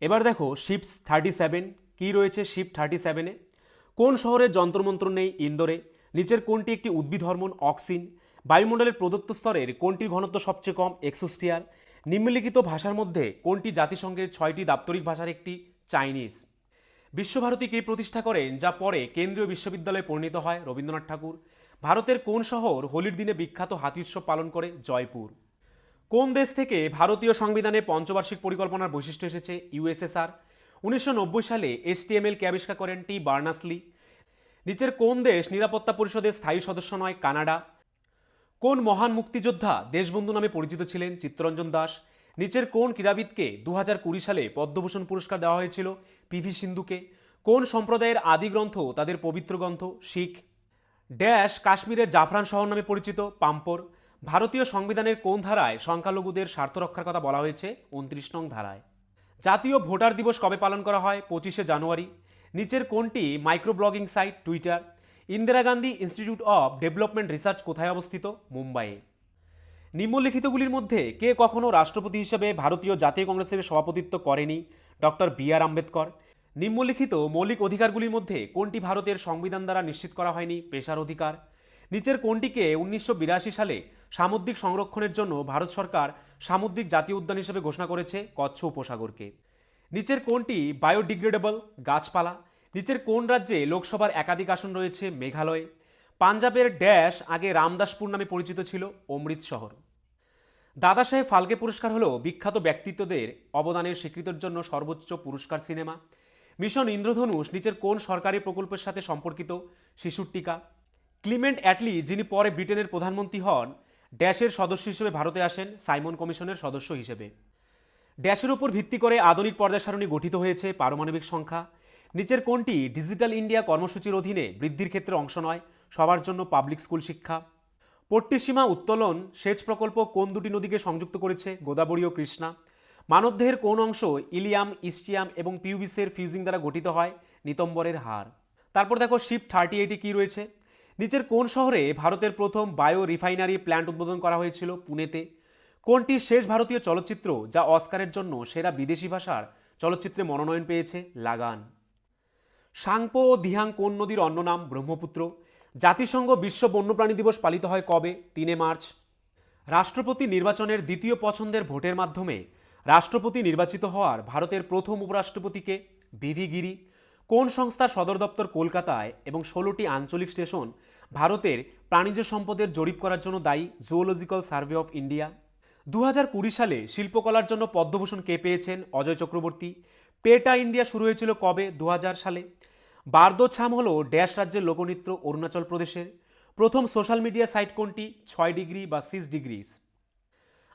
এবার দেখো শিপস 37 কি রয়েছে শিপ 37-এ। কোন শহরের যন্ত্রমন্ত্র নেই ইন্দোরে? নিচের কোনটি একটি উদ্ভিদ হরমোন অক্সিন? বায়ুমণ্ডলের প্রদত্ত স্তরের কোনটির ঘনত্ব সবচেয়ে কম এক্সোস্ফিয়ার? নিম্নলিখিত ভাষার মধ্যে কোনটি জাতিসংঘের 6টি দাপ্তরিক ভাষার একটি? চাইনিজ। বিশ্বভারতী কে প্রতিষ্ঠা করেন যা পরে কেন্দ্রীয় বিশ্ববিদ্যালয়ে পরিণত হয়? রবীন্দ্রনাথ ঠাকুর। ভারতের কোন শহর হোলির দিনে বিখ্যাত হাতি উৎসব পালন করে? জয়পুর। কোন দেশ থেকে ভারতীয় সংবিধানে পঞ্চবার্ষিক পরিকল্পনার বৈশিষ্ট্য এসেছে? ইউএসএসআর। 1990 সালে এসটিএমএল কে আবিষ্কার করেন? টি বার্নাসলি। নিচের কোন দেশ নিরাপত্তা পরিষদের স্থায়ী সদস্য নয়? কানাডা। কোন মহান মুক্তিযোদ্ধা দেশবন্ধু নামে পরিচিত ছিলেন? চিত্তরঞ্জন দাস। নিচের কোন ক্রীড়াবিদকে 2020 সালে পদ্মভূষণ পুরস্কার দেওয়া হয়েছিল? পিভি সিন্ধুকে। কোন সম্প্রদায়ের আদি গ্রন্থ তাদের পবিত্র গ্রন্থ? শিখ। ড্যাশ কাশ্মীরের জাফরান শহর নামে পরিচিত? পাম্পর। ভারতীয় সংবিধানের কোন ধারায় সংখ্যালঘুদের স্বার্থ রক্ষার কথা বলা হয়েছে? 29 নং ধারায়। জাতীয় ভোটার দিবস কবে পালন করা হয়? 25শে জানুয়ারি। নিচের কোনটি micro blogging site? Twitter. Indira Gandhi Institute of Development Research কোথায় অবস্থিত? মুম্বাইয়ে। নিম্নলিখিতগুলির মধ্যে কে কখনো রাষ্ট্রপতি হিসেবে ভারতীয় জাতীয় কংগ্রেসের সভাপতিত্ব করেনি? ডক্টর বি আর আম্বেদকর। নিম্নলিখিত মৌলিক অধিকারগুলির মধ্যে কোনটি ভারতের সংবিধান দ্বারা নিশ্চিত করা হয়নি? পেশার অধিকার। নিচের কোনটিকে 1982 সালে সামুদ্রিক সংরক্ষণের জন্য ভারত সরকার সামুদ্রিক জাতীয় উদ্যান হিসেবে ঘোষণা করেছে? কচ্ছ উপসাগরকে। নিচের কোনটি বায়োডিগ্রেডেবল গাছপালা? নিচের কোন রাজ্যে লোকসভার একাধিক আসন রয়েছে? মেঘালয়ে। পাঞ্জাবের ড্যাশ আগে রামদাসপুর নামে পরিচিত ছিল? অমৃত শহর। দাদা সাহেব ফালকে পুরস্কার হলো বিখ্যাত ব্যক্তিত্বদের অবদানের স্বীকৃতির জন্য সর্বোচ্চ পুরস্কার সিনেমা। মিশন ইন্দ্রধনুষ নিচের কোন সরকারি প্রকল্পের সাথে সম্পর্কিত? শিশুর টিকা। ক্লিমেন্ট অ্যাটলি যিনি পরে ব্রিটেনের প্রধানমন্ত্রী হন ড্যাশের সদস্য হিসেবে ভারতে আসেন? সাইমন কমিশনের সদস্য হিসেবে। ড্যাশের উপর ভিত্তি করে আধুনিক পর্যায় সারণী গঠিত হয়েছে? পারমাণবিক সংখ্যা। নিচের কোনটি ডিজিটাল ইন্ডিয়া কর্মসূচির অধীনে বৃদ্ধির ক্ষেত্রে অংশ নয়? সবার জন্য পাবলিক স্কুল শিক্ষা। পট্টিসীমা উত্তোলন সেচ প্রকল্প কোন দুটি নদীকে সংযুক্ত করেছে? গোদাবরী ও কৃষ্ণা। মানবদেহের কোন অংশ ইলিয়াম, ইস্টিয়াম এবং পিউবিসের ফিউজিং দ্বারা গঠিত হয়? নিতম্বরের হাড়। তারপর দেখো শিপ 38 কি রয়েছে। নিচের কোন শহরে ভারতের প্রথম বায়ো রিফাইনারি প্ল্যান্ট উদ্বোধন করা হয়েছিল? পুনেতে। কোনটি শেষ ভারতীয় চলচ্চিত্র যা অস্কারের জন্য সেরা বিদেশি ভাষার চলচ্চিত্রে মনোনয়ন পেয়েছে? লাগান। সাংপো ও দিহাং কোন নদীর অন্য নাম? ব্রহ্মপুত্র। জাতিসংঘ বিশ্ব বন্যপ্রাণী দিবস পালিত হয় কবে? 3 মার্চ। রাষ্ট্রপতি নির্বাচনের দ্বিতীয় পছন্দের ভোটের মাধ্যমে রাষ্ট্রপতি নির্বাচিত হওয়ার ভারতের প্রথম উপরাষ্ট্রপতিকে? ভিভি গিরি। কোন সংস্থার সদর দপ্তর কলকাতায় এবং 16টি আঞ্চলিক স্টেশন ভারতের প্রাণিজ সম্পদের জরিপ করার জন্য দায়ী? Zoological survey of India. 2020 সালে শিল্পকলার জন্য পদ্মভূষণ কে পেয়েছেন? অজয় চক্রবর্তী। পেটা ইন্ডিয়া শুরু হয়েছিল কবে? 2000 সালে। বারদো ছাম হল ড্যাশ রাজ্যের লোকনৃত্য? অরুণাচল প্রদেশের। প্রথম সোশ্যাল মিডিয়া সাইট কোনটি? 6 ডিগ্রি বা 6 ডিগ্রিস।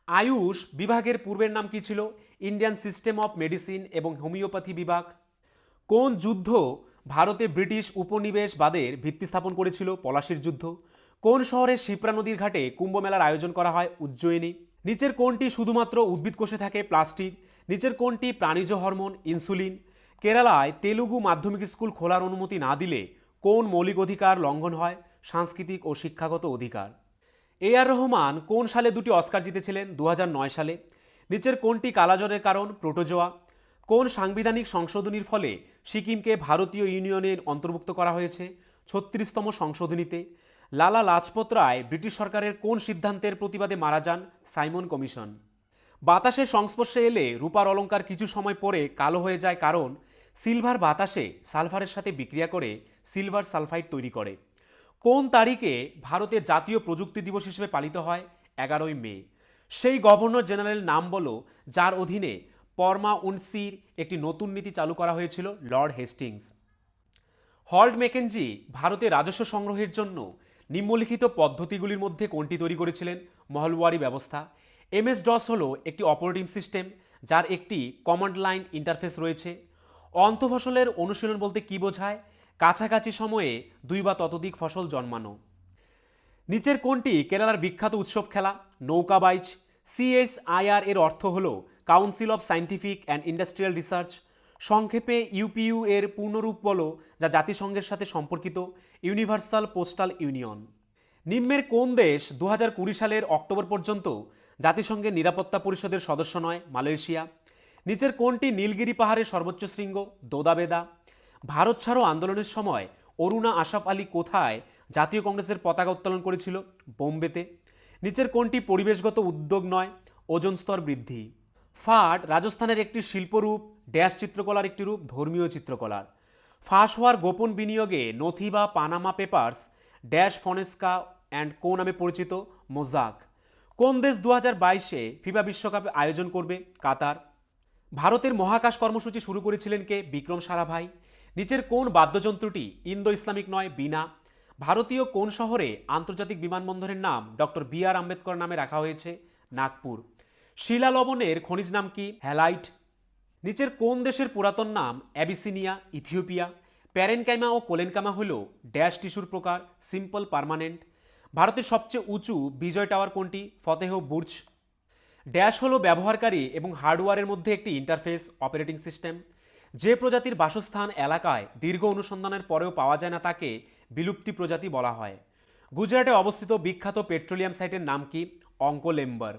আয়ুষ বিভাগের পূর্বের নাম কি ছিল? ইন্ডিয়ান সিস্টেম অফ মেডিসিন এবং হোমিওপ্যাথি বিভাগ। কোন যুদ্ধ ভারতে ব্রিটিশ উপনিবেশবাদের ভিত্তি স্থাপন করেছিল? পলাশির যুদ্ধ। কোন শহরে শিপ্রা নদীর ঘাটে কুম্ভ মেলার আয়োজন করা হয়? উজ্জয়িনী। নিচের কোনটি শুধুমাত্র উদ্ভিদ কোষে থাকে? প্লাস্টিক। নিচের কোনটি প্রাণিজ হরমোন? ইনসুলিন। কেরালায় তেলুগু মাধ্যমিক স্কুল খোলার অনুমতি না দিলে কোন মৌলিক অধিকার লঙ্ঘন হয়? সাংস্কৃতিক ও শিক্ষাগত অধিকার। এ আর রহমান কোন সালে দুটি অস্কার জিতেছিলেন? 2009 সালে। নিচের কোনটি কালাজ্বরের কারণ? প্রোটোজোয়া। কোন সাংবিধানিক সংশোধনীর ফলে সিকিমকে ভারতীয় ইউনিয়নের অন্তর্ভুক্ত করা হয়েছে? 36তম সংশোধনীতে। লালা লাজপত রায় ব্রিটিশ সরকারের কোন সিদ্ধান্তের প্রতিবাদে মারা যান? Simon commission. বাতাসের সংস্পর্শে এলে রূপার অলঙ্কার কিছু সময় পরে কালো হয়ে যায় কারণ সিলভার বাতাসে সালফারের সাথে বিক্রিয়া করে সিলভার সালফাইড তৈরি করে। কোন তারিখে ভারতের জাতীয় প্রযুক্তি দিবস হিসেবে পালিত হয়? 11ই মে। সেই গভর্নর জেনারেল নাম বলো যার অধীনে পরমা উনসির একটি নতুন নীতি চালু করা হয়েছিল? Lord Hastings. হল্ট ম্যাকেনজি ভারতে রাজস্ব সংগ্রহের জন্য নিম্নলিখিত পদ্ধতিগুলির মধ্যে কোনটি তৈরি করেছিলেন? মহলওয়ারি ব্যবস্থা। এমএস ডস হলো একটি অপারেটিং সিস্টেম যার একটি কমান্ড লাইন ইন্টারফেস রয়েছে। অন্তঃফসলের অনুশীলন বলতে কি বোঝায়? কাছাকাছি সময়ে 2 বা ততোধিক ফসল জন্মানো। নিচের কোনটি কেরালার বিখ্যাত উৎসব খেলা? নৌকা বাইচ। সিএসআইআর এর অর্থ হল council of scientific and industrial research. সংক্ষেপে ইউপিইউ এর পূর্ণরূপ বলো যা জাতিসংঘের সাথে সম্পর্কিত? Universal postal union. নিম্নের কোন দেশ 2020 সালের অক্টোবর পর্যন্ত জাতিসংঘের নিরাপত্তা পরিষদের সদস্য নয়? মালয়েশিয়া। নিচের কোনটি নীলগিরি পাহাড়ের সর্বোচ্চ শৃঙ্গ? দোদাবেদা। ভারত ছাড়ো আন্দোলনের সময় অরুণা আশরাফ আলী কোথায় জাতীয় কংগ্রেসের পতাকা উত্তোলন করেছিল? বোম্বেতে। নিচের কোনটি পরিবেশগত উদ্যোগ নয়? ওজোন স্তর বৃদ্ধি। ফাট রাজস্থানের একটি শিল্পরূপ, ড্যাশ চিত্রকলার একটি রূপ, ধর্মীয় চিত্রকলার। ফাঁস হওয়ার গোপন বিনিয়োগে নথি বা পানামা পেপার্স ড্যাশ ফনেস্কা অ্যান্ড কো নামে পরিচিত? মোজাক। কোন দেশ 2022-এ ফিফা বিশ্বকাপে আয়োজন করবে? কাতার। ভারতের মহাকাশ কর্মসূচি শুরু করেছিলেন কে? বিক্রম সারাভাই। নিচের কোন বাদ্যযন্ত্রটি ইন্দো ইসলামিক নয়? বীণা। ভারতীয় কোন শহরে আন্তর্জাতিক বিমানবন্দরের নাম ডক্টর বি.আর. আম্বেদকর নামে রাখা হয়েছে? নাগপুর। শিলা লবণের খনিজ নাম কি? হ্যালাইট। নিচের কোন দেশের পুরাতন নাম? অ্যাবিসিনিয়া, ইথিওপিয়া। প্যারেনকাইমা ও কোলেনকামা হল ড্যাশ টিস্যুর প্রকার? Simple permanent. ভারতের সবচেয়ে উঁচু বিজয় টাওয়ার কোনটি? ফতেহ বুর্জ। ড্যাশ হলো ব্যবহারকারী এবং হার্ডওয়্যারের মধ্যে একটি ইন্টারফেস, অপারেটিং সিস্টেম। যে প্রজাতির বাসস্থান এলাকায় দীর্ঘ অনুসন্ধানের পরেও পাওয়া যায় না তাকে বিলুপ্তি প্রজাতি বলা হয়। গুজরাটে অবস্থিত বিখ্যাত পেট্রোলিয়াম সাইটের নাম কি? অঙ্কোলেম্বার।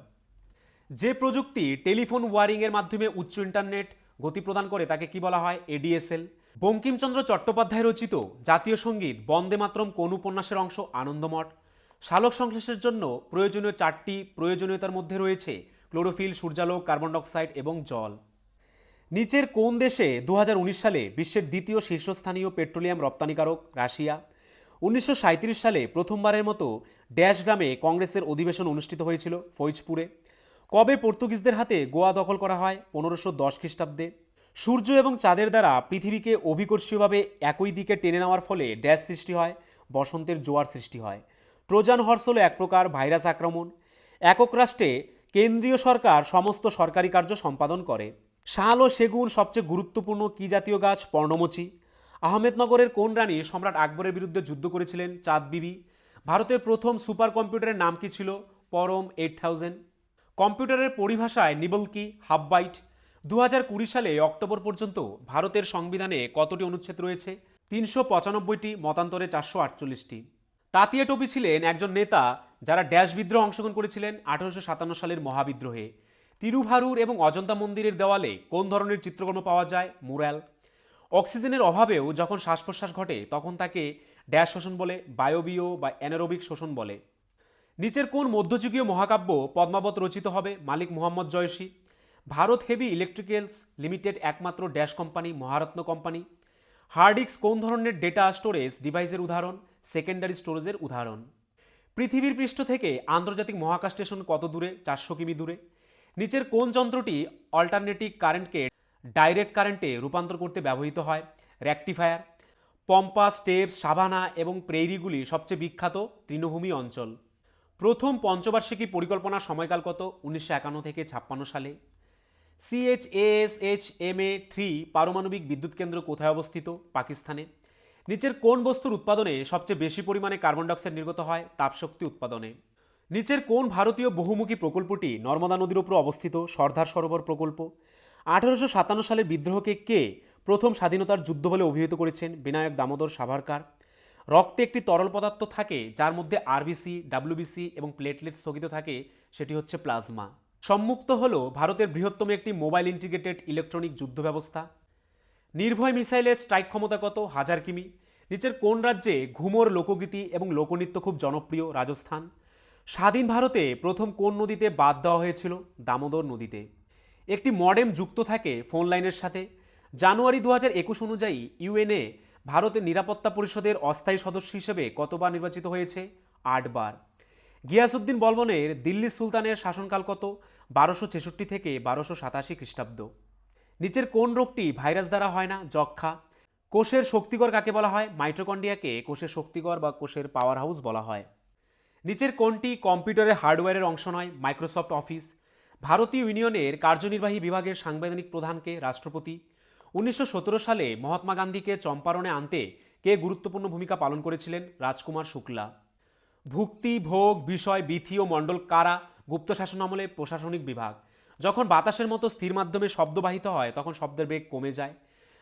যে প্রযুক্তি টেলিফোন ওয়ারিংয়ের মাধ্যমে উচ্চ ইন্টারনেট গতি প্রদান করে তাকে কি বলা হয়? এডিএসএল। বঙ্কিমচন্দ্র চট্টোপাধ্যায় রচিত জাতীয় সঙ্গীত বন্দে মাতরম কোন উপন্যাসের অংশ? আনন্দমঠ। সালোক সংশ্লেষের জন্য প্রয়োজনীয় 4টি প্রয়োজনীয়তার মধ্যে রয়েছে ক্লোরোফিল, সূর্যালোক, কার্বন ডাইঅক্সাইড এবং জল। নিচের কোন দেশে 2019 সালে বিশ্বের দ্বিতীয় শীর্ষস্থানীয় পেট্রোলিয়াম রপ্তানিকারক? রাশিয়া। 1937 সালে প্রথমবারের মতো ড্যাশ গ্রামে কংগ্রেসের অধিবেশন অনুষ্ঠিত হয়েছিল? ফৈজপুরে। কবে পর্তুগিজদের হাতে গোয়া দখল করা হয়? 1510 খ্রিস্টাব্দে। সূর্য এবং চাঁদের দ্বারা পৃথিবীকে অভিকর্ষীয়ভাবে একই দিকে টেনে নেওয়ার ফলে ড্যাশ সৃষ্টি হয়? বসন্তের জোয়ার সৃষ্টি হয়। ট্রোজান হর্স হল এক প্রকার ভাইরাস আক্রমণ। একক রাষ্ট্রে কেন্দ্রীয় সরকার সমস্ত সরকারি কার্য সম্পাদন করে। শাল ও সেগুন সবচেয়ে গুরুত্বপূর্ণ কি জাতীয় গাছ? পর্ণমোচী। আহমেদনগরের কোন রানী সম্রাট আকবরের বিরুদ্ধে যুদ্ধ করেছিলেন? চাঁদ বিবি। ভারতের প্রথম সুপার কম্পিউটারের নাম কি ছিল? পরম 8000। কম্পিউটারের পরিভাষায় নিবল কি? Half byte. 2020 সালে অক্টোবর পর্যন্ত ভারতের সংবিধানে কতটি অনুচ্ছেদ রয়েছে? 395টি, মতান্তরে 448টি। তাতিয়া টোপি ছিলেন একজন নেতা যারা ড্যাশ বিদ্রোহ অংশগ্রহণ করেছিলেন 1857 সালের মহাবিদ্রোহে। তিরুভারুর এবং অজন্তা মন্দিরের দেওয়ালে কোন ধরনের চিত্রকর্ম পাওয়া যায়? মুরাল। অক্সিজেনের অভাবেও যখন শ্বাস প্রশ্বাস ঘটে তখন তাকে ড্যাশ শোষণ বলে? বায়বীয় বা অ্যানারোবিক শোষণ বলে। নিচের কোন মধ্যযুগীয় মহাকাব্য পদ্মাবত রচিত হবে? Malik Muhammad Jayasi. Bharat heavy electricals limited একমাত্র dash company? Maharatna company. Hard disk কোন ধরনের ডেটা স্টোরেজ ডিভাইসের উদাহরণ? সেকেন্ডারি স্টোরেজের উদাহরণ। পৃথিবীর পৃষ্ঠ থেকে আন্তর্জাতিক মহাকাশ স্টেশন কত দূরে? 400 কিমি দূরে। নিচের কোন যন্ত্রটি অল্টারনেটিং কারেন্টকে ডাইরেক্ট কারেন্টে রূপান্তর করতে ব্যবহৃত হয়? রেকটিফায়ার। পম্পা, স্টেপস, সাভানা এবং প্রেইরিগুলি সবচেয়ে বিখ্যাত তৃণভূমি অঞ্চল। প্রথম পঞ্চবার্ষিকী পরিকল্পনার সময়কাল কত? 1951 থেকে 56 সালে। CHASHMA-3 পারমাণবিক বিদ্যুৎ কেন্দ্র কোথায় অবস্থিত? পাকিস্তানে। নিচের কোন বস্তুর উৎপাদনে সবচেয়ে বেশি পরিমাণে কার্বন ডাইঅক্সাইড নির্গত হয়? তাপশক্তি উৎপাদনে। নিচের কোন ভারতীয় বহুমুখী প্রকল্পটি নর্মদা নদীর উপর অবস্থিত? সর্দার সরোবর প্রকল্প। 1857 সালের বিদ্রোহকে কে প্রথম স্বাধীনতার যুদ্ধ বলে অভিহিত করেছেন? বিনায়ক দামোদর সাভারকার। রক্তে একটি তরল পদার্থ থাকে যার মধ্যে আরবিসি, ডাব্লিউবিসি এবং প্লেটলেট স্থগিত থাকে, সেটি হচ্ছে প্লাজমা। সম্মুক্ত হল ভারতের বৃহত্তম একটি মোবাইল ইন্টিগ্রেটেড ইলেকট্রনিক যুদ্ধ ব্যবস্থা। নির্ভয় মিসাইলের স্ট্রাইক ক্ষমতা কত? 1000 কিমি। নিচের কোন রাজ্যে ঘুমর লোকগীতি এবং লোকনৃত্য খুব জনপ্রিয়? রাজস্থান। স্বাধীন ভারতে প্রথম কোন নদীতে বাঁধ দেওয়া হয়েছিল? দামোদর নদীতে। একটি মডেম যুক্ত থাকে ফোন লাইনের সাথে। জানুয়ারি 2021 অনুযায়ী ইউএনএ ভারতের নিরাপত্তা পরিষদের অস্থায়ী সদস্য হিসেবে কতবার নির্বাচিত হয়েছে? 8 বার। গিয়াসউদ্দিন বলবনের দিল্লি সুলতানের শাসনকাল কত? 1266 থেকে 1287 খ্রিস্টাব্দ। নিচের কোন রোগটি ভাইরাস দ্বারা হয় না? যক্ষ্মা। কোষের শক্তিকর কাকে বলা হয়? মাইটোকন্ড্রিয়াকে কোষের শক্তিকর বা কোষের পাওয়ার হাউস বলা হয়। নিচের কোনটি কম্পিউটারের হার্ডওয়্যারের অংশ নয়? Microsoft office. ভারতীয় ইউনিয়নের কার্যনির্বাহী বিভাগের সাংবিধানিক প্রধানকে? রাষ্ট্রপতি। 1917 সালে মহাত্মা গান্ধীকে চম্পারণে আনতে কে গুরুত্বপূর্ণ ভূমিকা পালন করেছিলেন? রাজকুমার শুক্লা। ভুক্তি, ভোগ, বিষয়, বিধি ও মণ্ডল কারা? গুপ্ত শাসন আমলে প্রশাসনিক বিভাগ। যখন বাতাসের মতো স্থির মাধ্যমে শব্দ বাহিত হয় তখন শব্দের বেগ কমে যায়।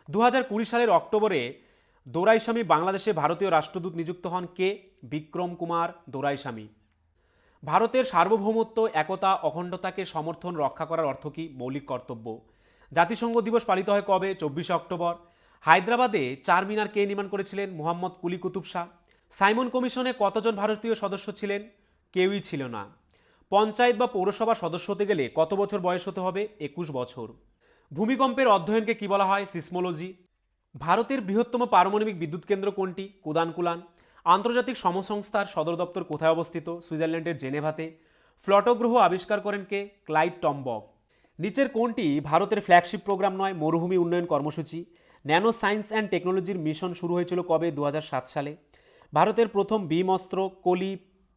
2020 সালের অক্টোবরে দোরাইস্বামী বাংলাদেশে ভারতীয় রাষ্ট্রদূত নিযুক্ত হন কে? বিক্রম কুমার দোরাইস্বামী। ভারতের সার্বভৌমত্ব, একতা, অখণ্ডতাকে সমর্থন রক্ষা করার অর্থ কী? মৌলিক কর্তব্য। জাতিসংঘ দিবস পালিত হয় কবে? 24 অক্টোবর। হায়দ্রাবাদে চারমিনার কে নির্মাণ করেছিলেন? মোহাম্মদ কুলি কুতুব শাহ। সাইমন কমিশনে কতজন ভারতীয় সদস্য ছিলেন? কেউই ছিল না। পঞ্চায়েত বা পৌরসভা সদস্য হতে গেলে কত বছর বয়স হতে হবে? 21 বছর। ভূমিকম্পের অধ্যয়নকে কি বলা হয়? সিসমোলজি। ভারতের বৃহত্তম পারমাণবিক বিদ্যুৎ কেন্দ্র কোনটি? কুদানকুলান। আন্তর্জাতিক সমসংস্থার সদর দপ্তর কোথায় অবস্থিত? সুইজারল্যান্ডের জেনেভাতে। ফ্লটো গ্রহ আবিষ্কার করেন কে? ক্লাইভ টমবক। নিচের কোনটি ভারতের ফ্ল্যাগশিপ প্রোগ্রাম নয়? মরুভূমি উন্নয়ন কর্মসূচি। ন্যানো সায়েন্স অ্যান্ড টেকনোলজির মিশন শুরু হয়েছিল কবে? 2007 সালে। ভারতের প্রথম বিম অস্ত্র কলি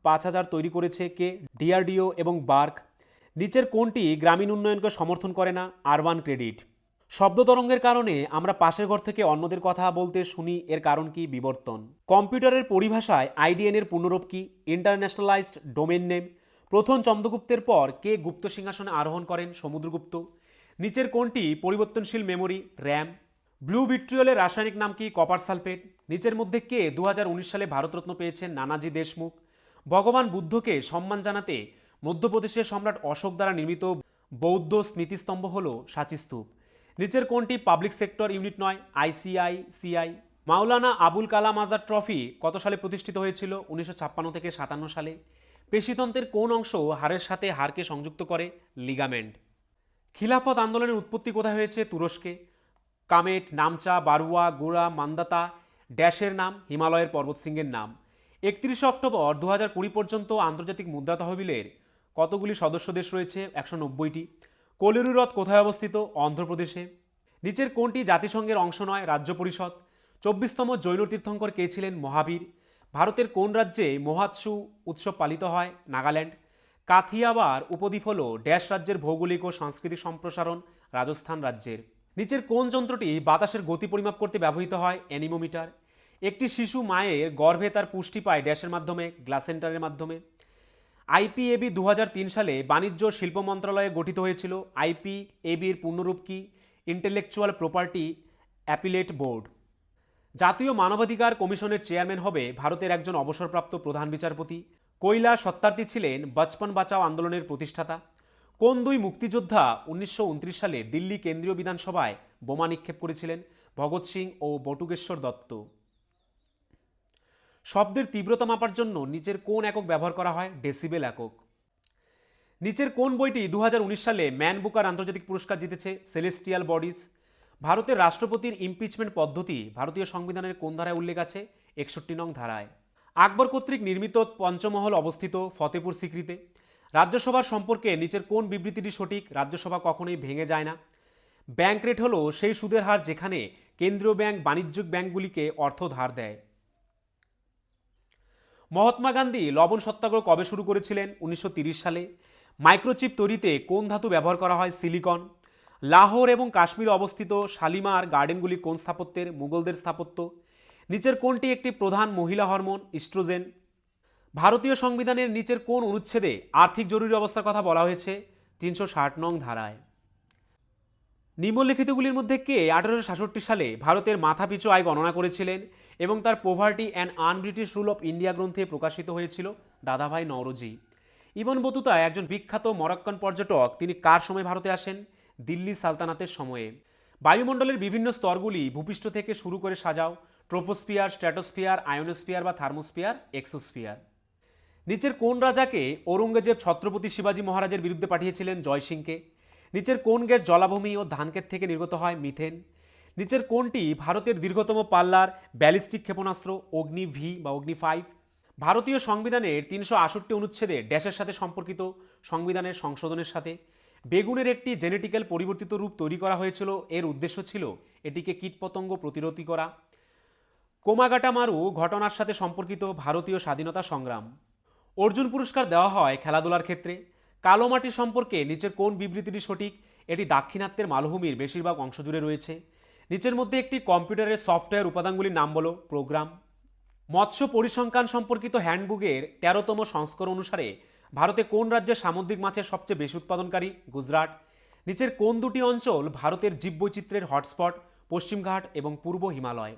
5000 তৈরি করেছে কে? ডিআরডিও এবং বার্ক। নিচের কোনটি গ্রামীণ উন্নয়নকে সমর্থন করে না? Urban credit. শব্দ তরঙ্গের কারণে আমরা পাশের ঘর থেকে অন্যদের কথা বলতে শুনি, এর কারণ কি? বিবর্তন। কম্পিউটারের পরিভাষায় আইডিএন এর পূর্ণরূপ কি? ইন্টারন্যাশনালাইজড ডোমেন নেম। প্রথম চন্দ্রগুপ্তের পর কে গুপ্ত সিংহাসনে আরোহণ করেন? সমুদ্রগুপ্ত। নিচের কোনটি পরিবর্তনশীল মেমোরি? র্যাম। ব্লু ভিট্রিয়লের রাসায়নিক নাম কি? Copper sulphate. নিচের মধ্যে কে 2019 সালে ভারতরত্ন পেয়েছেন? নানাজি দেশমুখ। ভগবান বুদ্ধকে সম্মান জানাতে মধ্যপ্রদেশের সম্রাট অশোক দ্বারা নির্মিত বৌদ্ধ স্মৃতিস্তম্ভ হল সাঁচি স্তূপ। নিচের কোনটি পাবলিক সেক্টর ইউনিট নয়? আইসিআইসিআই। মাওলানা আবুল কালাম আজাদ ট্রফি কত সালে প্রতিষ্ঠিত হয়েছিল? 1956 থেকে 57 সালে। পেশিতন্ত্রের কোন অংশ হাড়ের সাথে হাড়কে সংযুক্ত করে? লিগামেন্ট। খিলাফত আন্দোলনের উৎপত্তি কোথায় হয়েছে? তুরস্কে। কামেট, নামচা, বারুয়া, গোড়া, মান্দাতা ড্যাশের নাম? হিমালয়ের পর্বতশৃঙ্গের নাম। 31 অক্টোবর 2020 পর্যন্ত আন্তর্জাতিক মুদ্রা তহবিলের কতগুলি সদস্য দেশ রয়েছে? 190টি। কোলেরু হ্রদ কোথায় অবস্থিত? অন্ধ্রপ্রদেশে। নিচের কোনটি জাতিসংঘের অংশ নয়? রাজ্য পরিষদ। 24তম জৈন তীর্থঙ্কর কে ছিলেন? মহাবীর। ভারতের কোন রাজ্যে মোহাৎসু উৎসব পালিত হয়? নাগাল্যান্ড। কাথিয়াওয়াড় উপদ্বীপ হল ড্যাশ রাজ্যের ভৌগোলিক ও সাংস্কৃতিক সম্প্রসারণ? রাজস্থান রাজ্যের। নিচের কোন যন্ত্রটি বাতাসের গতি পরিমাপ করতে ব্যবহৃত হয়? অ্যানিমোমিটার। একটি শিশু মায়ের গর্ভে তার পুষ্টি পায় ড্যাশের মাধ্যমে? গ্লাসেন্টারের মাধ্যমে। আইপিএবি 2003 সালে বাণিজ্য ও শিল্প মন্ত্রণালয়ে গঠিত হয়েছিল। আইপিএবির পূর্ণরূপ কি? Intellectual property appellate board. জাতীয় মানবাধিকার কমিশনের চেয়ারম্যান হবে ভারতের একজন অবসরপ্রাপ্ত প্রধান বিচারপতি। কৈলাস সত্যার্থী ছিলেন বচপন বাঁচাও আন্দোলনের প্রতিষ্ঠাতা। কোন দুই মুক্তিযোদ্ধা 1929 সালে দিল্লি কেন্দ্রীয় বিধানসভায় বোমা নিক্ষেপ করেছিলেন? ভগৎ সিং ও বটুকেশ্বর দত্ত। শব্দের তীব্রতা মাপার জন্য নিচের কোন একক ব্যবহার করা হয়? ডেসিবেল একক। নিচের কোন বইটি 2019 সালে ম্যান বুকার আন্তর্জাতিক পুরস্কার জিতেছে? Celestial bodies. ভারতের রাষ্ট্রপতির ইমপিচমেন্ট পদ্ধতি ভারতীয় সংবিধানের কোন ধারায় উল্লেখ আছে? 61 নং ধারায়। আকবর কর্তৃক নির্মিত পঞ্চমহল অবস্থিত? ফতেপুর সিক্রিতে। রাজ্যসভার সম্পর্কে নিচের কোন বিবৃতিটি সঠিক? রাজ্যসভা কখনোই ভেঙে যায় না। ব্যাংক রেট হলো সেই সুদের হার যেখানে কেন্দ্রীয় ব্যাংক বাণিজ্যিক ব্যাংকগুলিকে অর্থ ধার দেয়। মহাত্মা গান্ধী লবণ সত্যাগ্রহ কবে শুরু করেছিলেন? 1930 সালে। মাইক্রোচিপ তৈরিতে কোন ধাতু ব্যবহার করা হয়? সিলিকন। লাহোর এবং কাশ্মীরে অবস্থিত শালিমার গার্ডেনগুলি কোন স্থাপত্যের? মুঘলদের স্থাপত্য। নিচের কোনটি একটি প্রধান মহিলা হরমোন? ইস্ট্রোজেন। ভারতীয় সংবিধানের নিচের কোন অনুচ্ছেদে আর্থিক জরুরি অবস্থার কথা বলা হয়েছে? 360 নং ধারায়। নিম্নলিখিতগুলির মধ্যে কে 1866 সালে ভারতের মাথাপিছু আয় গণনা করেছিলেন এবং তার poverty and un-British rule of India গ্রন্থে প্রকাশিত হয়েছিল? দাদাভাই নওরোজি। ইবন বতুতা একজন বিখ্যাত মরক্কান পর্যটক। তিনি কার সময় ভারতে আসেন? দিল্লি সালতানাতের সময়ে। বায়ুমণ্ডলের বিভিন্ন স্তরগুলি ভূপৃষ্ঠ থেকে শুরু করে সাজাও? ট্রোপোস্ফিয়ার, স্ট্র্যাটোস্ফিয়ার, আয়োনোস্ফিয়ার বা থার্মোস্ফিয়ার, এক্সোস্ফিয়ার। নিচের কোন রাজাকে ঔরঙ্গজেব ছত্রপতি শিবাজী মহারাজের বিরুদ্ধে পাঠিয়েছিলেন? জয়সিংকে। নিচের কোন গ্যাস জলাভূমি ও ধানক্ষেত থেকে নির্গত হয়? মিথেন। নিচের কোনটি ভারতের দীর্ঘতম পাল্লার ব্যালিস্টিক ক্ষেপণাস্ত্র? অগ্নি ভি বা অগ্নি 5। ভারতীয় সংবিধানের 368 অনুচ্ছেদে ড্যাশের সাথে সম্পর্কিত? সংবিধানের সংশোধনের সাথে। বেগুনের একটি জেনেটিক্যাল পরিবর্তিত রূপ তৈরি করা হয়েছিল, এর উদ্দেশ্য ছিল এটিকে কীটপতঙ্গ প্রতিরোধী করা। কোমাগাটামারু ঘটনার সাথে সম্পর্কিত? ভারতীয় স্বাধীনতা সংগ্রাম। অর্জুন পুরস্কার দেওয়া হয় খেলাধুলার ক্ষেত্রে। কালো মাটি সম্পর্কে নিচের কোন বিবৃতিটি সঠিক? এটি দাক্ষিণাত্যের মালভূমির বেশিরভাগ অংশ জুড়ে রয়েছে। নিচের মধ্যে একটি কম্পিউটারের সফটওয়্যার উপাদানগুলির নাম বলো? প্রোগ্রাম। মৎস্য পরিসংখ্যান সম্পর্কিত হ্যান্ডবুকের 13তম সংস্করণ অনুসারে ভারতে কোন রাজ্যের সামুদ্রিক মাছের সবচেয়ে বেশি উৎপাদনকারী? গুজরাট। নিচের কোন দুটি অঞ্চল ভারতের জীববৈচিত্র্যের হটস্পট? পশ্চিমঘাট এবং পূর্ব হিমালয়।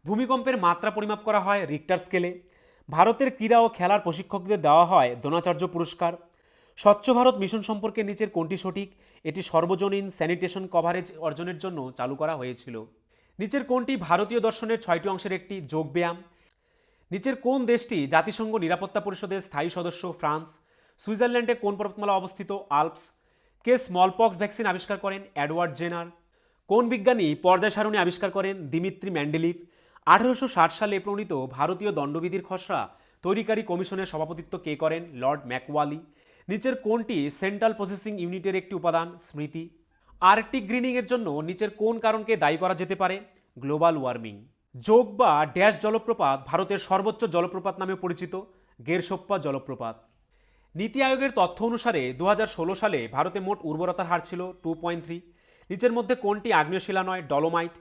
ভূমিকম্পের মাত্রা পরিমাপ করা হয় রিক্টার স্কেলে। ভারতের ক্রীড়া ও খেলার প্রশিক্ষকদের দেওয়া হয় দ্রোণাচার্য পুরস্কার। স্বচ্ছ ভারত মিশন সম্পর্কে নিচের কোনটি সঠিক? এটি সর্বজনীন স্যানিটেশন কভারেজ অর্জনের জন্য চালু করা হয়েছিল। নিচের কোনটি ভারতীয় দর্শনের 6টি অংশের একটি? যোগব্যায়াম। নিচের কোন দেশটি জাতিসংঘ নিরাপত্তা পরিষদের স্থায়ী সদস্য? ফ্রান্স। সুইজারল্যান্ডে কোন পর্বতমালা অবস্থিত? আল্পস। কে স্মলপক্স ভ্যাকসিন আবিষ্কার করেন? Edward Jenner. কোন বিজ্ঞানী পর্যায় সারণী আবিষ্কার করেন? Dmitry Mendeleev. 1860 সালে প্রণীত ভারতীয় দণ্ডবিধির খসড়া তৈরিকারী কমিশনের সভাপতিত্ব কে করেন? লর্ড ম্যাকওয়ালি। নিচের কোনটি সেন্ট্রাল প্রসেসিং ইউনিটের একটি উপাদান? স্মৃতি। আর্কটিক গ্রিনিং এর জন্য নিচের কোন কারণকে দায়ী করা যেতে পারে? Global warming. যোগ বা ড্যাশ জলপ্রপাত ভারতের সর্বোচ্চ জলপ্রপাত নামে পরিচিত? গেরসোপ্পা জলপ্রপাত। নীতি আয়োগের তথ্য অনুসারে 2016 সালে ভারতে মোট উর্বরতার হার ছিল 2.3। নিচের মধ্যে কোনটি আগ্নেয় শিলা নয়? ডলোমাইট।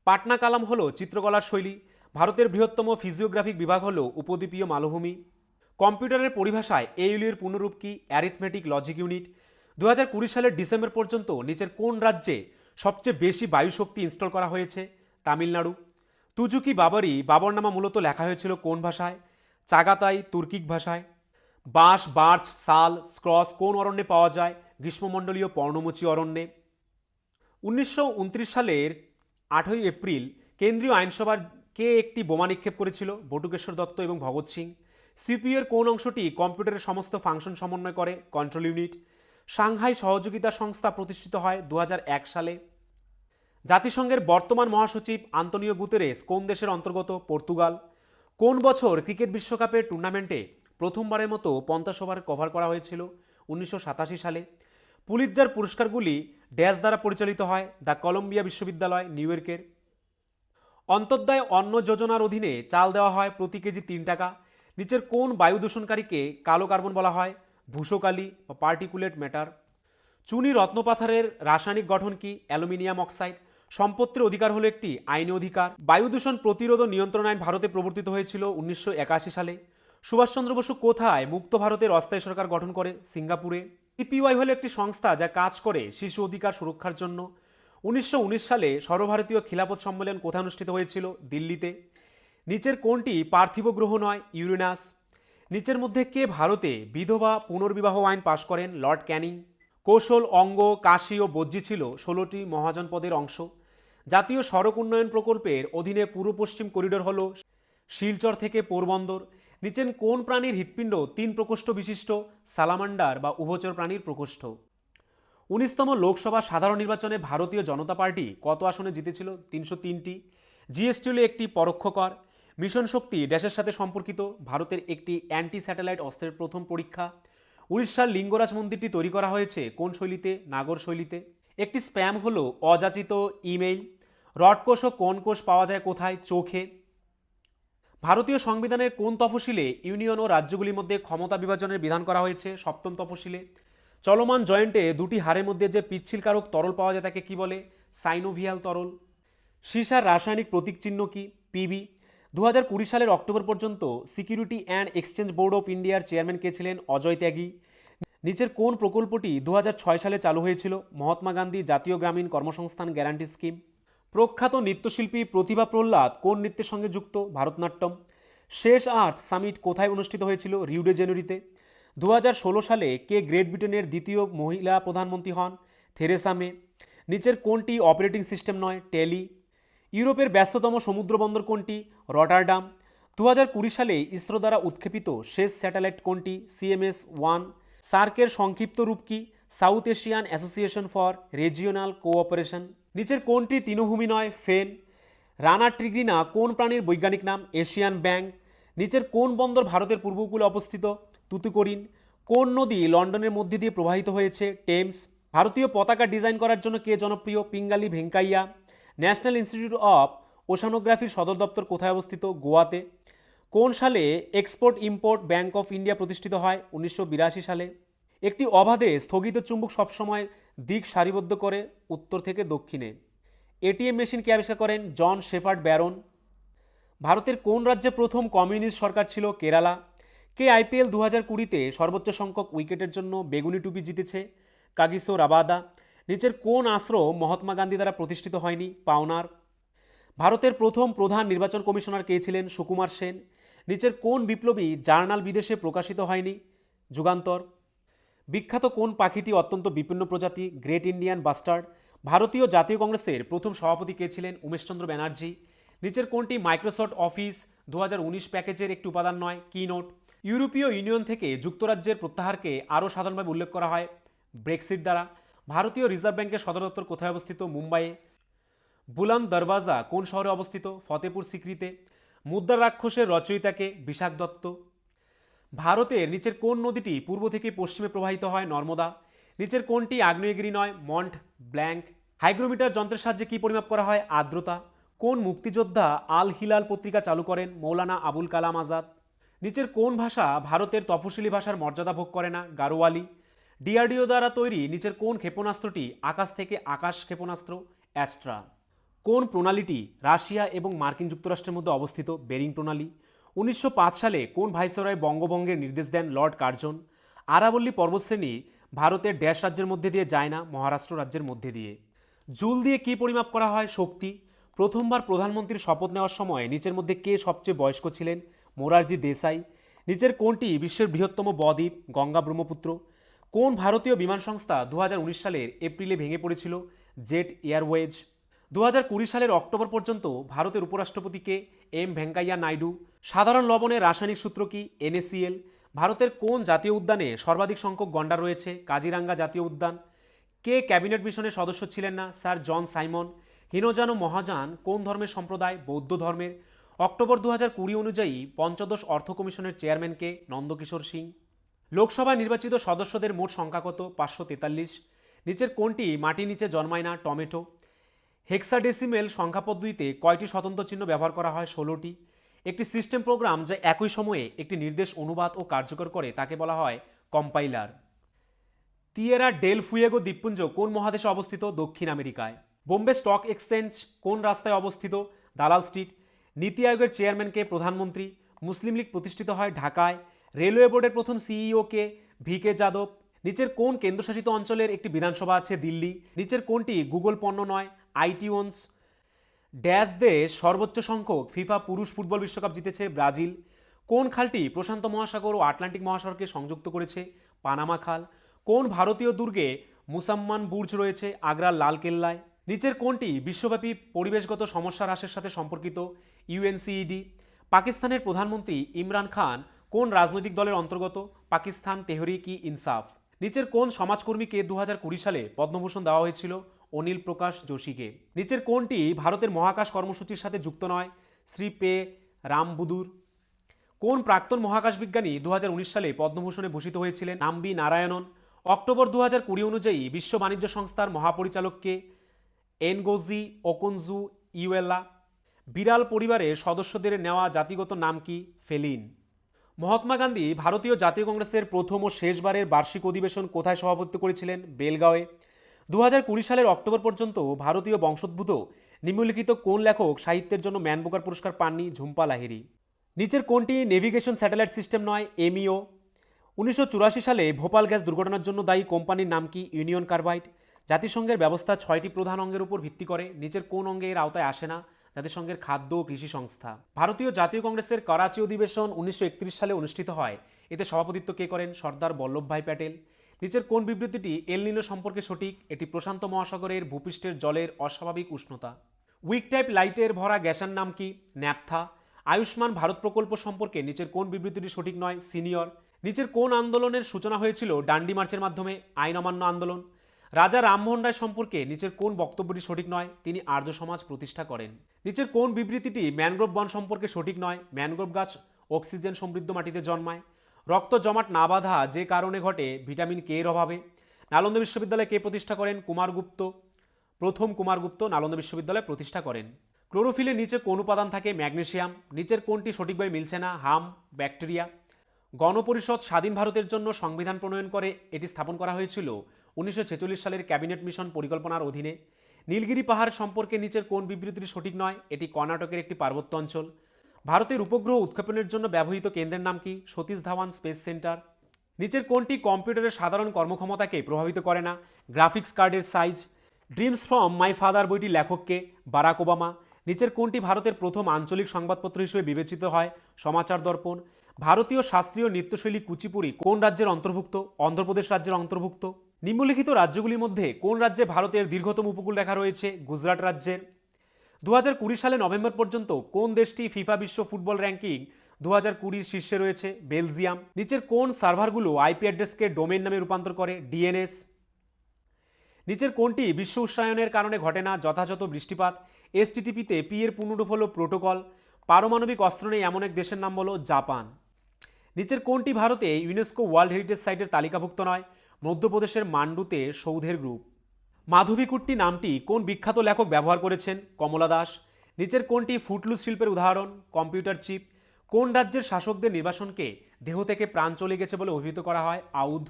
পাটনা কালাম হলো চিত্রকলার শৈলী। ভারতের বৃহত্তম ফিজিওগ্রাফিক বিভাগ হলো উপদ্বীপীয় মালভূমি। কম্পিউটারের পরিভাষায় এইউলি এর পূর্ণরূপ কি? Arithmetic logic unit. 2020 সালের ডিসেম্বর পর্যন্ত নিচের কোন রাজ্যে সবচেয়ে বেশি বায়ুশক্তি ইনস্টল করা হয়েছে? তামিলনাড়ু। তুজুকি বাবরি বাবরনামা মূলত লেখা হয়েছিল কোন ভাষায়? চাগাতাই তুর্কিক ভাষায়। বাঁশ, বার্চ, শাল, স্ক্রস কোন অরণ্যে পাওয়া যায়? গ্রীষ্মমণ্ডলীয় পর্ণমোচী অরণ্যে। 1929 সালের 8ই এপ্রিল কেন্দ্রীয় আইনসভার কে একটি বোমা নিক্ষেপ করেছিল? বটুকেশ্বর দত্ত এবং ভগৎ সিং। সিপিইউ এর কোন অংশটি কম্পিউটারের সমস্ত ফাংশন সমন্বয় করে? Control unit. সাংহাই সহযোগিতা সংস্থা প্রতিষ্ঠিত হয় 2001 সালে। জাতিসংঘের বর্তমান মহাসচিব আন্তোনিও গুতেরেস কোন দেশের অন্তর্গত? পর্তুগাল। কোন বছর ক্রিকেট বিশ্বকাপের টুর্নামেন্টে প্রথমবারের মতো 50 ওভার কভার করা হয়েছিল? 1987 সালে। পুলিৎজার পুরস্কারগুলি ড্যাশ দ্বারা পরিচালিত হয়? দ্য কলম্বিয়া বিশ্ববিদ্যালয়, নিউ ইয়র্কের। অন্তর্দয় অন্ন যোজনার অধীনে চাল দেওয়া হয় প্রতি কেজি 3 টাকা। নিচের কোন বায়ু দূষণকারীকে কালো কার্বন বলা হয়? ভূষকালি বা পার্টিকুলেট ম্যাটার। চুনি রত্নপাথরের রাসায়নিক গঠন কি? Aluminium oxide. সম্পত্তির অধিকার হলো একটি আইনি অধিকার। বায়ু দূষণ প্রতিরোধ ও নিয়ন্ত্রণ আইন ভারতে প্রবর্তিত হয়েছিল 1981 সালে। সুভাষচন্দ্র বসু কোথায় মুক্ত ভারতের অস্থায়ী সরকার গঠন করে? সিঙ্গাপুরে। সিপিওয়াই হলো একটি সংস্থা যা কাজ করে শিশু অধিকার সুরক্ষার জন্য। 1919 সালে সর্বভারতীয় খিলাফত সম্মেলন কোথায় অনুষ্ঠিত হয়েছিল? দিল্লিতে। নিচের কোনটি পার্থিব গ্রহ নয়? ইউরেনাস। নিচের মধ্যে কে ভারতে বিধবা পুনর্বিবাহ আইন পাশ করেন? লর্ড ক্যানিং। কৌশল, অঙ্গ, কাশী ও বজ্জি ছিল 16টি মহাজনপদের অংশ। জাতীয় সড়ক উন্নয়ন প্রকল্পের অধীনে পূর্ব পশ্চিম করিডোর হল শিলচর থেকে পোরবন্দর। নিচের কোন প্রাণীর হৃৎপিণ্ড 3 প্রকোষ্ঠ বিশিষ্ট? সালামান্ডার বা উভচর প্রাণীর প্রকোষ্ঠ। 19তম লোকসভা সাধারণ নির্বাচনে ভারতীয় জনতা পার্টি কত আসনে জিতেছিল? 303টি। জিএসটি হল একটি পরোক্ষ কর। মিশন শক্তি ড্যাশের সাথে সম্পর্কিত? ভারতের একটি অ্যান্টি স্যাটেলাইট অস্ত্রের প্রথম পরীক্ষা। উড়িষ্যার লিঙ্গরাজ মন্দিরটি তৈরি করা হয়েছে কোন শৈলীতে? নাগর শৈলীতে। একটি স্প্যাম হলো অযাচিত ইমেইল। রড কোষ ও কোন কোষ পাওয়া যায় কোথায়? চোখে। ভারতীয় সংবিধানের কোন তফসিলে ইউনিয়ন ও রাজ্যগুলির মধ্যে ক্ষমতা বিভাজনের বিধান করা হয়েছে? 7ম তফসিলে। চলমান জয়েন্টে দুটি হাড়ের মধ্যে যে পিচ্ছিলকারক তরল পাওয়া যায় তাকে কি বলে? সাইনোভিয়াল তরল। সীসার রাসায়নিক প্রতীক চিহ্ন কি? পিবি। 2020 সালের অক্টোবর পর্যন্ত security and exchange board of ইন্ডিয়ার চেয়ারম্যান কে ছিলেন? অজয় ত্যাগী। নিচের কোন প্রকল্পটি 2006 সালে চালু হয়েছিল? মহাত্মা গান্ধী জাতীয় গ্রামীণ কর্মসংস্থান গ্যারান্টি স্কিম। প্রখ্যাত নৃত্যশিল্পী প্রতিভা প্রহ্লাদ কোন নৃত্যের সঙ্গে যুক্ত? ভারতনাট্যম। শেষ আর্থ সামিট কোথায় অনুষ্ঠিত হয়েছিল? Rio de জেনেরিওতে। 2016 সালে কে গ্রেট ব্রিটেনের দ্বিতীয় মহিলা প্রধানমন্ত্রী হন? Theresa May. নিচের কোনটি অপারেটিং সিস্টেম নয়? টেলি। ইউরোপের ব্যস্ততম সমুদ্র বন্দর কোনটি? রটারডাম। 2020 সালে ইসরো দ্বারা উৎক্ষেপিত শেষ স্যাটেলাইট কোনটি? CMS-1। সার্কের সংক্ষিপ্ত রূপ কি? South Asian association for regional cooperation. নিচের কোনটি তৃণভূমি নয়? ফেন। রানা ট্রিগ্রিনা কোন প্রাণীর বৈজ্ঞানিক নাম? এশিয়ান ব্যাঙ। নিচের কোন বন্দর ভারতের পূর্ব উপকূলে অবস্থিত? তুতুকুড়িন। কোন নদী লন্ডনের মধ্যে দিয়ে প্রবাহিত হয়েছে? টেমস। ভারতীয় পতাকা ডিজাইন করার জন্য কে জনপ্রিয়? Pingali Venkayya. National institute of ওশানোগ্রাফির সদর দপ্তর কোথায় অবস্থিত? গোয়াতে। কোন সালে export import bank of India প্রতিষ্ঠিত হয়? 1982 সালে। একটি অবাধে স্থগিত চুম্বক সবসময় দিক সারিবদ্ধ করে উত্তর থেকে দক্ষিণে। এটিএম মেশিন কে আবিষ্কার করেন? জন শেফার্ড ব্যারন। ভারতের কোন রাজ্যে প্রথম কমিউনিস্ট সরকার ছিল? কেরালা। কে IPL 2020-তে সর্বোচ্চ সংখ্যক উইকেটের জন্য বেগুনি টুপি জিতেছে? Kagiso Rabada. নিচের কোন আশ্রম মহাত্মা গান্ধী দ্বারা প্রতিষ্ঠিত হয়নি? পাওনার। ভারতের প্রথম প্রধান নির্বাচন কমিশনার কে ছিলেন? সুকুমার সেন। নিচের কোন বিপ্লবী জার্নাল বিদেশে প্রকাশিত হয়নি? যুগান্তর। বিখ্যাত কোন পাখিটি অত্যন্ত বিপন্ন প্রজাতি? Great Indian bastard. ভারতীয় জাতীয় কংগ্রেসের প্রথম সভাপতি কে ছিলেন? উমেশচন্দ্র ব্যানার্জি। নিচের কোনটি মাইক্রোসফট অফিস 2019 প্যাকেজের একটি উপাদান নয়? কিনোট। ইউরোপীয় ইউনিয়ন থেকে যুক্তরাজ্যের প্রত্যাহারকে আরও সাধারণভাবে উল্লেখ করা হয় ব্রেক্সিট দ্বারা। ভারতীয় রিজার্ভ ব্যাংকের সদর দপ্তর কোথায় অবস্থিত? মুম্বাইয়ে। বুলন্দ দরওয়াজা কোন শহরে অবস্থিত? ফতেপুর সিক্রিতে। মুদ্রা রাক্ষসের রচয়িতাকে? বিশাখ দত্ত। ভারতের নিচের কোন নদীটি পূর্ব থেকে পশ্চিমে প্রবাহিত হয়? নর্মদা। নিচের কোনটি আগ্নেয়গিরি নয়? Mont blank. হাইগ্রোমিটার যন্ত্রের সাহায্যে কি পরিমাপ করা হয়? আর্দ্রতা। কোন মুক্তিযোদ্ধা আল হিলাল পত্রিকা চালু করেন? মৌলানা আবুল কালাম আজাদ। নিচের কোন ভাষা ভারতের তফসিলি ভাষার মর্যাদা ভোগ করে না? গারোয়ালি। ডিআরডিও দ্বারা তৈরি নিচের কোন ক্ষেপণাস্ত্রটি আকাশ থেকে আকাশ ক্ষেপণাস্ত্র? অ্যাস্ট্রা। কোন প্রণালীটি রাশিয়া এবং মার্কিন যুক্তরাষ্ট্রের মধ্যে অবস্থিত? বেরিং প্রণালী। 1905 সালে কোন ভাইসরয় বঙ্গভঙ্গের নির্দেশ দেন? Lord Curzon. আরাবল্লী পর্বতশ্রেণী ভারতের ড্যাশ রাজ্যের মধ্যে দিয়ে যায় না? মহারাষ্ট্র রাজ্যের মধ্যে দিয়ে। জুল দিয়ে কি পরিমাপ করা হয়? শক্তি। প্রথমবার প্রধানমন্ত্রীর শপথ নেওয়ার সময় নিচের মধ্যে কে সবচেয়ে বয়স্ক ছিলেন? মোরারজি দেসাই। নিচের কোনটি বিশ্বের বৃহত্তম বদ্বীপ? গঙ্গা ব্রহ্মপুত্র। কোন ভারতীয় বিমান সংস্থা 2019 সালের এপ্রিলে ভেঙে পড়েছিল? Jet Airways. 2020 সালের অক্টোবর পর্যন্ত ভারতের উপরাষ্ট্রপতিকে? এম ভেঙ্কাইয়া নাইডু। সাধারণ লবণের রাসায়নিক সূত্র কি? NaCl। ভারতের কোন জাতীয় উদ্যানে সর্বাধিক সংখ্যক গন্ডার রয়েছে? কাজিরাঙ্গা জাতীয় উদ্যান। কে ক্যাবিনেট মিশনের সদস্য ছিলেন না? Sir John Simon. হীনযান ও মহাযান কোন ধর্মের সম্প্রদায়? বৌদ্ধ ধর্মের। অক্টোবর 2020 অনুযায়ী পঞ্চদশ অর্থ কমিশনের চেয়ারম্যানকে? নন্দকিশোর সিং। লোকসভায় নির্বাচিত সদস্যদের মোট সংখ্যা কত? 543। নিচের কোনটি মাটির নিচে জন্মায় না? টমেটো। হেক্সাডেসিমেল সংখ্যা পদ্ধতিতে কয়টি স্বতন্ত্র চিহ্ন ব্যবহার করা হয়? 16টি। একটি সিস্টেম প্রোগ্রাম যা একই সময়ে একটি নির্দেশ অনুবাদ ও কার্যকর করে তাকে বলা হয় কম্পাইলার। তিয়েরা ডেল ফুয়েগো দ্বীপপুঞ্জ কোন মহাদেশে অবস্থিত? দক্ষিণ আমেরিকায়। বোম্বে স্টক এক্সচেঞ্জ কোন রাস্তায় অবস্থিত? দালাল স্ট্রিট। নীতি আয়োগের চেয়ারম্যানকে? প্রধানমন্ত্রী। মুসলিম লীগ প্রতিষ্ঠিত হয় ঢাকায়। রেলওয়ে বোর্ডের প্রথম সিইও কে? VK যাদব। নিচের কোন কেন্দ্রশাসিত অঞ্চলের একটি বিধানসভা আছে? দিল্লি। নিচের কোনটি গুগল পণ্য নয়? আইটিউন্স। ড্যাশ দেশ সর্বোচ্চ সংখ্যক ফিফা পুরুষ ফুটবল বিশ্বকাপ জিতেছে? ব্রাজিল। কোন খালটি প্রশান্ত মহাসাগর ও আটলান্টিক মহাসাগরকে সংযুক্ত করেছে? পানামা খাল। কোন ভারতীয় দুর্গে মুসাম্মান বুর্জ রয়েছে? আগ্রার লাল কেল্লায়। নিচের কোনটি বিশ্বব্যাপী পরিবেশগত সমস্যা হ্রাসের সাথে সম্পর্কিত? UNCED। পাকিস্তানের প্রধানমন্ত্রী ইমরান খান কোন রাজনৈতিক দলের অন্তর্গত? পাকিস্তান তেহরিক-ই ইনসাফ। নিচের কোন সমাজকর্মীকে 2020 সালে পদ্মভূষণ দেওয়া হয়েছিল? অনিল প্রকাশ যোশীকে। নিচের কোনটি ভারতের মহাকাশ কর্মসূচির সাথে যুক্ত নয়? শ্রী পে রামবুদুর। কোন প্রাক্তন মহাকাশ বিজ্ঞানী 2019 সালে পদ্মভূষণে ভূষিত হয়েছিলেন? নাম্বি নারায়ণন। অক্টোবর 2020 অনুযায়ী বিশ্ব বাণিজ্য সংস্থার মহাপরিচালককে? এনগোজি ওকনজু ইউয়েলা। বিড়াল পরিবারের সদস্যদের নেওয়া জাতিগত নাম কি? ফেলিন। মহাত্মা গান্ধী ভারতীয় জাতীয় কংগ্রেসের প্রথম ও শেষবারের বার্ষিক অধিবেশন কোথায় সভাপতিত্ব করেছিলেন? বেলগাঁওয়ে। 2020 সালের অক্টোবর পর্যন্ত ভারতীয় বংশোদ্ভূত নিম্নলিখিত কোন লেখক সাহিত্যের জন্য ম্যান বুকার পুরস্কার পাননি? ঝুম্পা লাহিড়ী। নিচের কোনটি নেভিগেশন স্যাটেলাইট সিস্টেম নয়? এমিও। 1984 সালে ভোপাল গ্যাস দুর্ঘটনার জন্য দায়ী কোম্পানির নাম কি? Union carbide. জাতিসংঘের ব্যবস্থা 6টি প্রধান অঙ্গের উপর ভিত্তি করে। নিচের কোন অঙ্গে এর আওতায় আসে না? জাতিসংঘের খাদ্য ও কৃষি সংস্থা। ভারতীয় জাতীয় কংগ্রেসের করাচি অধিবেশন 1931 সালে অনুষ্ঠিত হয়। এতে সভাপতিত্ব কে করেন? সর্দার বল্লভভাই প্যাটেল। নিচের কোন বিবৃতিটি এল নিনো সম্পর্কে সঠিক? এটি প্রশান্ত মহাসাগরের ভূপৃষ্ঠের জলের অস্বাভাবিক উষ্ণতা। উইক টাইপ লাইটের ভরা গ্যাসের নাম কি? ন্যাপথা। আয়ুষ্মান ভারত প্রকল্প সম্পর্কে নিচের কোন বিবৃতিটি সঠিক নয়? সিনিয়র। নিচের কোন আন্দোলনের সূচনা হয়েছিল ডান্ডি মার্চের মাধ্যমে? আইন অমান্য আন্দোলন। রাজা রামমোহন রায় সম্পর্কে নিচের কোন বক্তব্যটি সঠিক নয়? তিনি আর্য সমাজ প্রতিষ্ঠা করেন। নিচের কোন বিবৃতিটি ম্যানগ্রোভ বন সম্পর্কে সঠিক নয়? ম্যানগ্রোভ গাছ অক্সিজেন সমৃদ্ধ মাটিতে জন্মায়। রক্ত জমাট না বাঁধা যে কারণে ঘটে? ভিটামিন কে এর অভাবে। নালন্দা বিশ্ববিদ্যালয় কে প্রতিষ্ঠা করেন? কুমারগুপ্ত। প্রথম কুমারগুপ্ত নালন্দা বিশ্ববিদ্যালয় প্রতিষ্ঠা করেন। ক্লোরোফিলের নিচে কোন উপাদান থাকে? ম্যাগনেসিয়াম। নিচের কোনটি সঠিকভাবে মিলছে না? হাম, ব্যাকটেরিয়া। গণপরিষদ স্বাধীন ভারতের জন্য সংবিধান প্রণয়ন করে এটি স্থাপন করা হয়েছিল 1946 সালের ক্যাবিনেট মিশন পরিকল্পনার অধীনে। নীলগিরি পাহাড় সম্পর্কে নিচের কোন বিবৃতিটি সঠিক নয়? এটি কর্ণাটকের একটি পার্বত্য অঞ্চল। ভারতের উপগ্রহ উৎক্ষেপণের জন্য ব্যবহৃত কেন্দ্রের নাম কি? Satish Dhawan space centre. নিচের কোনটি কম্পিউটারের সাধারণ কর্মক্ষমতাকে প্রভাবিত করে না? গ্রাফিক্স কার্ডের size. Dreams from my father বইটি লেখককে? Barack Obama. নিচের কোনটি ভারতের প্রথম আঞ্চলিক সংবাদপত্র হিসেবে বিবেচিত হয়? সমাচার দর্পণ। ভারতীয় শাস্ত্রীয় নৃত্যশৈলী কুচিপুড়ি কোন রাজ্যের অন্তর্ভুক্ত? অন্ধ্রপ্রদেশ রাজ্যের অন্তর্ভুক্ত। নিম্নলিখিত রাজ্যগুলির মধ্যে কোন রাজ্যে ভারতের দীর্ঘতম উপকূল রেখা রয়েছে? গুজরাট রাজ্যের। 2020 সালে নভেম্বর পর্যন্ত কোন দেশটি ফিফা বিশ্ব ফুটবল র্যাঙ্কিং 2020 শীর্ষে রয়েছে? বেলজিয়াম। নিচের কোন সার্ভারগুলো আইপি অ্যাড্রেসকে ডোমেন নামে রূপান্তর করে? ডিএনএস। নিচের কোনটি বিশ্ব উষ্ণায়নের কারণে ঘটে না? যথাযথ বৃষ্টিপাত। এসটিটিপিতে পি এর পূর্ণরূপ হল প্রোটোকল। পারমাণবিক অস্ত্র নেই এমন এক দেশের নাম হলো জাপান। নিচের কোনটি ভারতে ইউনেস্কো ওয়ার্ল্ড হেরিটেজ সাইটের তালিকাভুক্ত নয়? মধ্যপ্রদেশের মান্ডুতে সৌধের গ্রুপ। মাধবীকুট্টি নামটি কোন বিখ্যাত লেখক ব্যবহার করেছেন? কমলা দাস। নিচের কোনটি ফুটলুস শিল্পের উদাহরণ? Computer chip. কোন রাজ্যের শাসকদের নির্বাসনকে দেহ থেকে প্রাণ চলে গেছে বলে অভিহিত করা হয়? আউধ।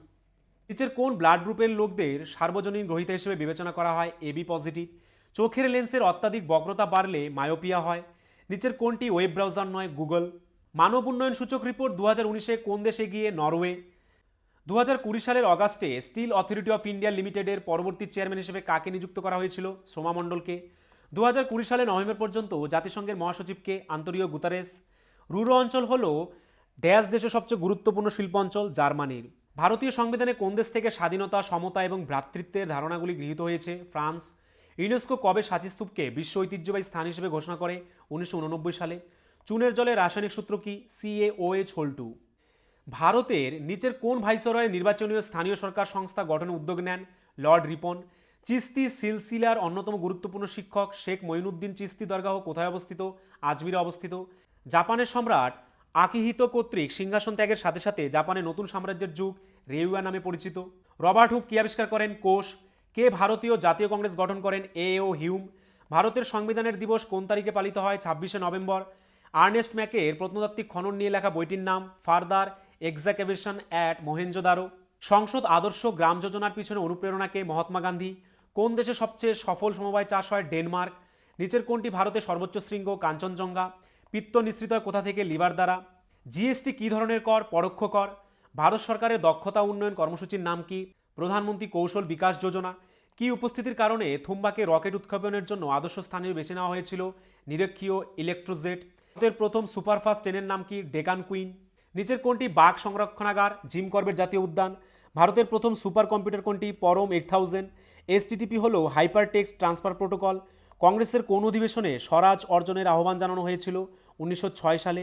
নিচের কোন ব্লাড গ্রুপের লোকদের সার্বজনীন গ্রহীতা হিসেবে বিবেচনা করা হয়? AB positive. চোখের লেন্সের অত্যাধিক বক্রতা বাড়লে মায়োপিয়া হয়। নিচের কোনটি ওয়েব ব্রাউজার নয়? গুগল। মানব উন্নয়ন সূচক রিপোর্ট 2019-এ কোন দেশে গিয়ে? নরওয়ে। 2020 সালের অগাস্টে স্টিল অথরিটি অফ ইন্ডিয়া লিমিটেডের পরবর্তী চেয়ারম্যান হিসেবে কাকে নিযুক্ত করা হয়েছিল? সোমা মণ্ডলকে। 2020 সালে নভেম্বর পর্যন্ত জাতিসংঘের মহাসচিবকে? আন্তরিও গুতারেস। রুরো অঞ্চল হল ড্যাশ দেশের সবচেয়ে গুরুত্বপূর্ণ শিল্প অঞ্চল? জার্মানির। ভারতীয় সংবিধানে কোন দেশ থেকে স্বাধীনতা, সমতা এবং ভ্রাতৃত্বের ধারণাগুলি গৃহীত হয়েছে? ফ্রান্স। ইউনেস্কো কবে সাঁচি বিশ্ব ঐতিহ্যবাহী স্থান হিসেবে ঘোষণা করে? 1989 সালে। চুনের জলে রাসায়নিক সূত্র কি? CaOH2। ভারতের নিচের কোন ভাইসরয় নির্বাচনীয় স্থানীয় সরকার সংস্থা গঠনের উদ্যোগ নেন? লর্ড রিপন। চিস্তি সিলসিলার অন্যতম গুরুত্বপূর্ণ শিক্ষক শেখ মঈনুদ্দিন চিস্তি দরগাহ কোথায় অবস্থিত? আজমিরে অবস্থিত। জাপানের সম্রাট আকিহিতো কর্তৃক সিংহাসন ত্যাগের সাথে সাথে জাপানে নতুন সাম্রাজ্যের যুগ রেইওয়া নামে পরিচিত। রবার্ট হুক কি আবিষ্কার করেন? কোষ। কে ভারতীয় জাতীয় কংগ্রেস গঠন করেন? এ.ও. হিউম। ভারতের সংবিধানের দিবস কোন তারিখে পালিত হয়? 26শে নভেম্বর। আর্নেস্ট ম্যাকের প্রত্নতাত্ত্বিক খনন নিয়ে লেখা বইটির নাম? Further excavation at Mohenjodaro. সংসদ আদর্শ গ্রাম যোজনার পিছনে অনুপ্রেরণাকে? মহাত্মা গান্ধী। কোন দেশে সবচেয়ে সফল সমবায় চাষ হয়? ডেনমার্ক। নিচের কোনটি ভারতের সর্বোচ্চ শৃঙ্গ? কাঞ্চনজঙ্ঘা। পিত্ত নিঃসৃত হয় কোথা থেকে? লিভার দ্বারা। জিএসটি কী ধরনের কর? পরোক্ষ কর। ভারত সরকারের দক্ষতা উন্নয়ন কর্মসূচির নাম কি? প্রধানমন্ত্রী কৌশল বিকাশ যোজনা। কি উপস্থিতির কারণে থুম্বাকে রকেট উৎক্ষেপণের জন্য আদর্শ স্থানে বেছে নেওয়া হয়েছিল? নিরক্ষীয় ইলেকট্রোজেট। ভারতের প্রথম সুপারফাস্ট ট্রেনের নাম কি? ডেকান কুইন। নিচের কোনটি বাঘ সংরক্ষণাগার? জিম করবেট জাতীয় উদ্যান। ভারতের প্রথম সুপার কম্পিউটার কোনটি? পরম 8000। এসটিটিপি হল হাইপার টেক্সট ট্রান্সফার প্রোটোকল। কংগ্রেসের কোন অধিবেশনে স্বরাজ অর্জনের আহ্বান জানানো হয়েছিল? 1906 সালে।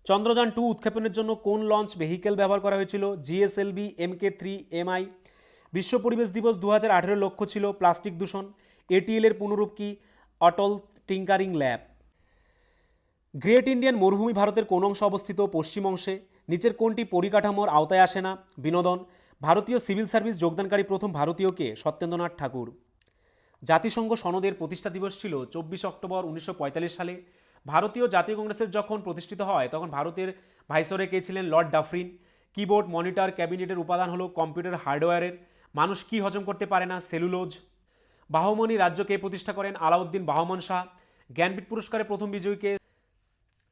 চন্দ্রযান-2 উৎক্ষেপণের জন্য কোন লঞ্চ ভেহিকেল ব্যবহার করা হয়েছিল? GSLV MK3MI। বিশ্ব পরিবেশ দিবস 2018 লক্ষ্য ছিল প্লাস্টিক দূষণ। এটিএল এর পুনরূপ কি? অটল টিঙ্কারিং ল্যাব। গ্রেট ইন্ডিয়ান মরুভূমি ভারতের কোন অংশে অবস্থিত? পশ্চিম অংশে। নিচের কোনটি পরিকাঠামোর আওতায় আসে না? বিনোদন। ভারতীয় সিভিল সার্ভিস যোগদানকারী প্রথম ভারতীয়কে? সত্যেন্দ্রনাথ ঠাকুর। জাতিসংঘ সনদের প্রতিষ্ঠা দিবস ছিল 24 অক্টোবর 1945 সালে। ভারতীয় জাতীয় কংগ্রেসের যখন প্রতিষ্ঠিত হয় তখন ভারতের ভাইসরয় কে ছিলেন? Lord Dufferin. কিবোর্ড, মনিটর, ক্যাবিনেটের উপাদান হলো কম্পিউটার হার্ডওয়্যারের। মানুষ কি হজম করতে পারে না? সেলুলোজ। বাহমনি রাজ্য কে প্রতিষ্ঠা করেন? আলাউদ্দিন বাহমন শাহ। জ্ঞানপীঠ পুরস্কারের প্রথম বিজয়ীকে?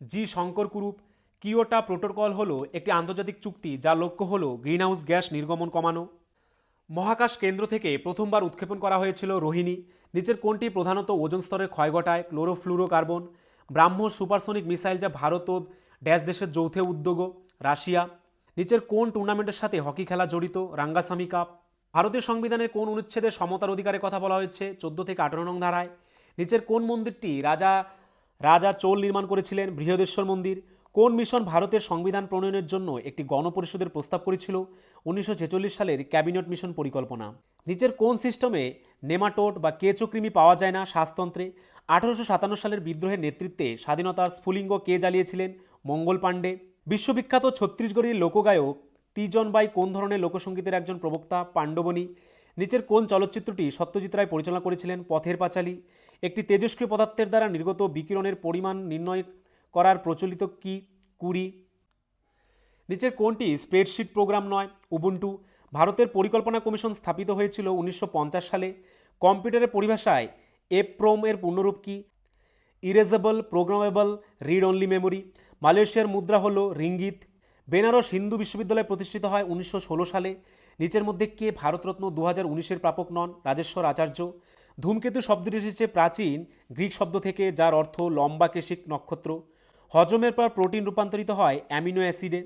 জি শঙ্কর কুরুপ। কিয়োটো প্রোটোকল হলো একটি আন্তর্জাতিক চুক্তি যার লক্ষ্য হলো গ্রিনহাউস গ্যাস নির্গমন কমানো। মহাকাশ কেন্দ্র থেকে প্রথমবার উৎক্ষেপণ করা হয়েছিল রোহিণী। নিচের কোনটি প্রধানত ওজোন স্তরের ক্ষয় ঘটায়? ক্লোরোফ্লুরোকার্বন। ব্রাহ্মোস সুপারসনিক মিসাইল যা ভারত ও ড্যাশ দেশের যৌথ উদ্যোগ? রাশিয়া। নিচের কোন টুর্নামেন্টের সাথে হকি খেলা জড়িত? রাঙ্গাসামি কাপ। ভারতীয় সংবিধানের কোন অনুচ্ছেদে সমতার অধিকারের কথা বলা হয়েছে? 14 থেকে 18 নং ধারায়। নিচের কোন মন্দিরটি রাজা রাজা চোল নির্মাণ করেছিলেন? বৃহদেশ্বর মন্দির। কোন মিশন ভারতের সংবিধান প্রণয়নের জন্য একটি গণপরিষদের প্রস্তাব করেছিল? 1946 সালের ক্যাবিনেট মিশন পরিকল্পনা। নিচের কোন সিস্টেমে নেমাটোড বা কেঁচো কৃমি পাওয়া যায় না? শ্বাসতন্ত্রে। 1857 সালের বিদ্রোহের নেতৃত্বে স্বাধীনতার স্ফুলিঙ্গ কে জ্বালিয়েছিলেন? মঙ্গল পাণ্ডে। বিশ্ববিখ্যাত ছত্তিশগড়ের লোকগায়ক তিজন বাই কোন ধরনের লোকসঙ্গীতের একজন প্রবক্তা? পাণ্ডবনী। নিচের কোন চলচ্চিত্রটি সত্যজিৎ রায় পরিচালনা করেছিলেন? পথের পাঁচালী। একটি তেজস্ক্রিয় পদার্থের দ্বারা নির্গত বিকিরণের পরিমাণ নির্ণয় করার প্রচলিত কি? কুরি। নিচের কোনটি স্প্রেডশিট প্রোগ্রাম নয়? উবুন্টু। ভারতের পরিকল্পনা কমিশন স্থাপিত হয়েছিল 1950 সালে। কম্পিউটারের পরিভাষায় এপ্রোম এর পূর্ণরূপ কি? Erasable programmable read only memory. মালয়েশিয়ার মুদ্রা হল রিঙ্গিত। বেনারস হিন্দু বিশ্ববিদ্যালয় প্রতিষ্ঠিত হয় 1916 সালে। নিচের মধ্যে কে ভারতরত্ন 2019-এর প্রাপক নন? রাজেশ্বর আচার্য। ধূমকেতু শব্দটি এসেছে প্রাচীন গ্রিক শব্দ থেকে যার অর্থ লম্বা কেশিক নক্ষত্র। হজমের পর প্রোটিন রূপান্তরিত হয় অ্যামিনো অ্যাসিডে।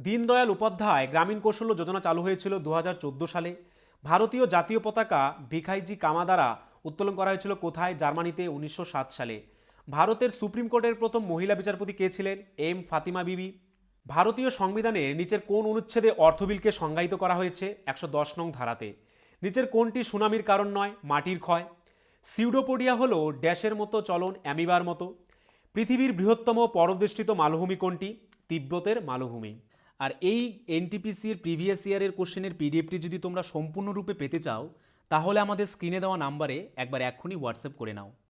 দীনদয়াল উপাধ্যায় গ্রামীণ কৌশল্য যোজনা চালু হয়েছিল 2014 সালে। ভারতীয় জাতীয় পতাকা ভিখাইজি কামা দ্বারা উত্তোলন করা হয়েছিল কোথায়? জার্মানিতে 1907 সালে। ভারতের সুপ্রিম কোর্টের প্রথম মহিলা বিচারপতি কে ছিলেন? এম ফাতিমা বিবি। ভারতীয় সংবিধানের নিচের কোন অনুচ্ছেদে অর্থবিলকে সংজ্ঞায়িত করা হয়েছে? 110 নং ধারাতে। নিচের কোনটি সুনামির কারণ নয়? মাটির ক্ষয়। সিউডোপোডিয়া হলো ড্যাশের মতো চলন, অ্যামিবার মতো। পৃথিবীর বৃহত্তম পরবেষ্টিত মালভূমি কোনটি? তিব্বতের মালভূমি। আর এই এনটিপিসির প্রিভিয়াস ইয়ারের কোশ্চেনের পিডিএফটি যদি তোমরা সম্পূর্ণরূপে পেতে চাও, তাহলে আমাদের স্ক্রিনে দেওয়া নাম্বারে একবার এক্ষুনি হোয়াটসঅ্যাপ করে নাও।